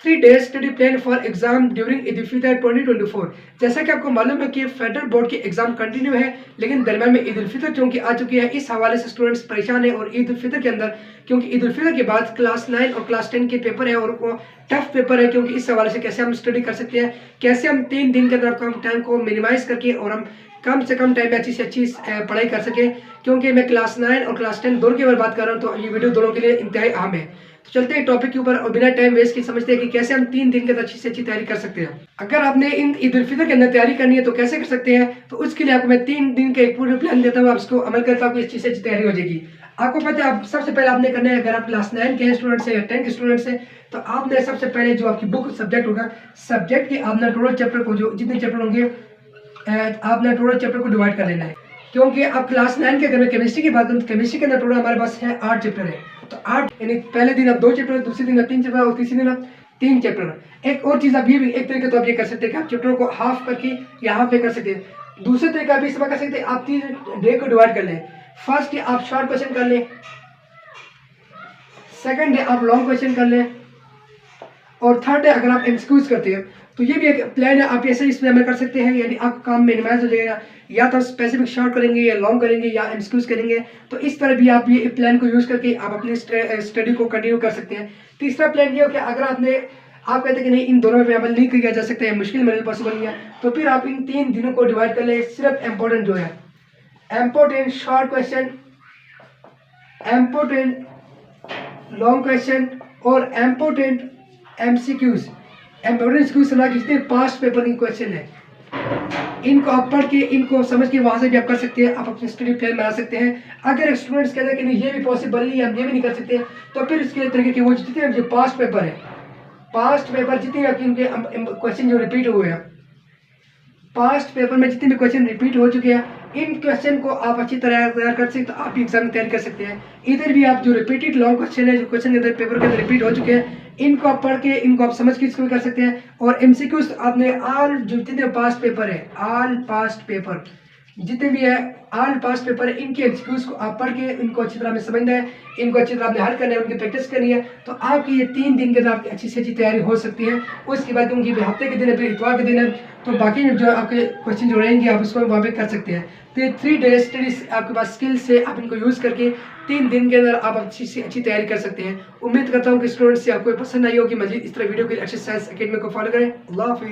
3 days study plan for exam during Eid ul Fitr 2024। जैसा कि आपको मालूम है कि फेडरल बोर्ड के एग्जाम कंटिन्यू है, लेकिन दरम्यान में ईद उल फितर क्योंकि आ चुकी है, इस हवाले से स्टूडेंट्स परेशान है। और ईद उल फितर के अंदर क्योंकि ईद उल फितर के बाद क्लास 9 और क्लास 10 के पेपर है और वो टफ पेपर है, क्योंकि इस हवाले से कैसे हम स्टडी कर सकते हैं, कैसे हम 3 दिन के अंदर अपना टाइम को मिनिमाइज करके और हम कम से कम टाइम में अच्छी से अच्छी पढ़ाई कर सके। क्योंकि मैं क्लास 9 और क्लास 10 दोनों के बारे में बात कर रहा हूँ, तो ये वीडियो दोनों के लिए इंतहाई अहम है। तो चलते हैं टॉपिक के ऊपर और बिना टाइम वेस्ट की समझते हैं कि कैसे हम 3 दिन के अंदर अच्छी से अच्छी तैयारी कर सकते हैं। अगर आपने इन ईद उल फितर के अंदर तैयारी करनी है तो कैसे कर सकते हैं, तो उसके लिए आपको मैं 3 दिन का एक पूरे प्लान देता हूँ। आप इसको अमल करके आपकी अच्छी से अच्छी तैयारी हो जाएगी। आपको पता है, आप सबसे पहले आपने करना है, अगर आप क्लास 9 के स्टूडेंट्स हैं या 10 के स्टूडेंट्स हैं, तो आपने सबसे पहले जो आपकी बुक सब्जेक्ट होगा, सब्जेक्ट के आपने टोटल चैप्टर को, जो जितने चैप्टर होंगे आपने टोटल चैप्टर को डिवाइड कर लेना है। क्योंकि अब क्लास 9 के अगर मैं केमिस्ट्री की बात करूँ तो केमिस्ट्री के अंदर टोटल हमारे पास है 8 चैप्टर है। तो 8 यानी पहले दिन आप 2 चैप्टर, दूसरे दिन आप 3 चैप्टर और तीसरे दिन आप 3 चैप्टर। एक और चीज़ आप ये भी एक तरीके तो आप ये कर सकते हैं कि आप चैप्टरों को हाफ करके या हाफ पे कर सकते हैं। दूसरे तरीका आप इस्तेमाल कर सकते हैं, आप 3 डे को डिवाइड कर लें। फर्स्ट डे आप शॉर्ट क्वेश्चन कर लें, सेकंड डे आप लॉन्ग क्वेश्चन कर लें, और थर्ड डे अगर आप एमसीक्यूज करते हैं तो ये भी एक प्लान है, आप ऐसे इसमें अमल कर सकते हैं। यानी आपका काम मिनिमाइज हो जाएगा, या तो स्पेसिफिक शॉर्ट करेंगे या लॉन्ग करेंगे या एमसीक्यूज करेंगे। तो इस तरह भी आप ये प्लान को यूज़ करके आप अपनी स्टडी को कंटिन्यू कर सकते हैं। तीसरा प्लान ये हो कि अगर आप कहते हैं कि नहीं, इन दोनों में अमल नहीं किया जा सकता है, मुश्किल मेरे पॉसिबल नहीं है, तो फिर आप इन 3 दिनों को डिवाइड कर ले। सिर्फ इम्पोर्टेंट जो है, important short question, important long question और इम्पोर्टेंट एमसीक्यूज। एमसीक्यूज समझ जितने पास्ट पेपर के क्वेश्चन है, इनको आप पढ़ के, इनको समझ के वहां से भी आप कर सकते हैं, आप अपनी स्टडी प्लान बना सकते हैं। अगर स्टूडेंट्स कहते हैं कि नहीं ये भी पॉसिबल नहीं है, हम ये भी नहीं कर सकते, तो फिर इसके तरीके के वो जितने जो पास्ट पेपर है, पास्ट पेपर जितने इनके क्वेश्चन जो रिपीट हुए हैं, पास्ट पेपर में जितने भी क्वेश्चन रिपीट हो चुके हैं, इन क्वेश्चन को आप अच्छी तरह तैयार कर सकते, तो आप एग्जाम में तैयारी कर सकते हैं। इधर भी आप जो रिपीटेड लॉन्ग क्वेश्चन है, जो क्वेश्चन के अंदर पेपर के अंदर रिपीट हो चुके हैं, इनको आप पढ़ के, इनको आप समझ के इसको भी कर सकते हैं। और एमसीक्यूज आपने ऑल जो जितने पास्ट पेपर है, ऑल पास्ट पेपर जितने भी है, ऑल पास्ट पेपर है, इनके एमसीक्यूज को आप पढ़ के इनको अच्छी तरह में समझना है, इनको अच्छी तरह आपने हल करना है, उनकी प्रैक्टिस करनी है। तो आपकी ये 3 दिन के अंदर आपकी अच्छी से अच्छी तैयारी हो सकती है। उसके बाद क्योंकि हफ्ते के दिन है, फिर इतवार के दिन है, तो बाकी जो आपके क्वेश्चन जो रहेंगे आप उसको वहाँ पे कर सकते हैं। तो ये 3 डेज स्टडीज आपके पास स्किल्स से आप इनको यूज़ करके 3 दिन के अंदर आप अच्छी से अच्छी तैयारी कर सकते हैं। उम्मीद करता हूँ कि स्टूडेंट्स से आपको पसंद आई होगी। मजीद इस तरह वीडियो के एक्सरसाइज अकेडमी को फॉलो करें। अल्लाह हाफिज़।